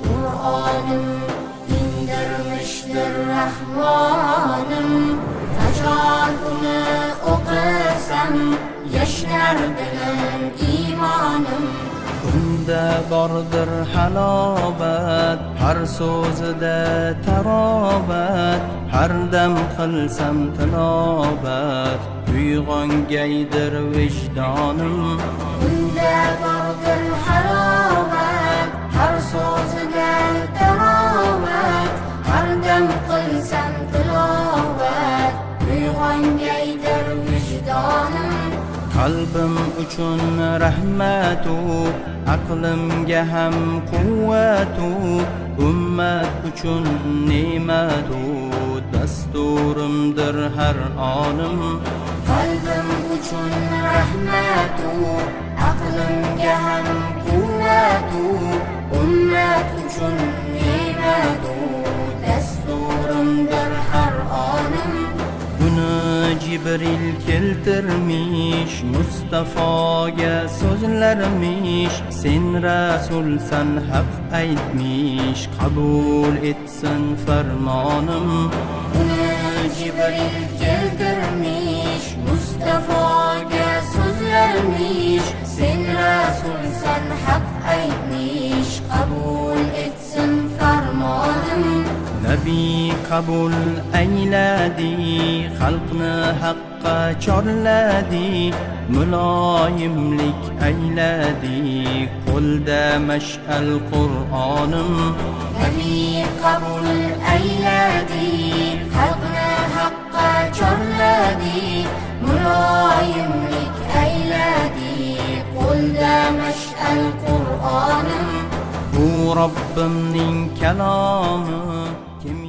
Kur'an'ım indirmiştir Rahman'ım. Facar bunu okusam yaşlar dilim imanım. Bunda bordir halovat, har so'zida tarovat, har dam qilsam tilovat, uyg'ongaydir vijdonim. Bunda bordir halovat, har so'zida tarovat, har dam qilsam tilovat, uyg'ongaydir vijdonim. Qalbim uchun rahmatu, aqlimga ham quvvatu, ummat uchun ne'matu, dasturimdir har onim. Qalbim uchun rahmatu, aqlimga ham quvvatu, ummat uchun ne'matu, dasturimdir har onim. Buni Jibril keltirmish, Mustafoga so'zlarmish, sen rasulsan haq aytmish, qabul etsin farmonim. Buni Jibril keltirmish, Mustafoga so'zlarmish, sen rasulsan haq aytmish, qabul etsin farmonim. Nabiy qabul ayladi, xalqni haqqa chorladi, muloyimlik ayladi, qo'lda mash'al Qur'onim. Nabiy qabul ayladi, xalqni haqqa chorladi, muloyimlik ayladi, qo'lda mash'al Qur'onim. Bu Robbimning kalomi, kim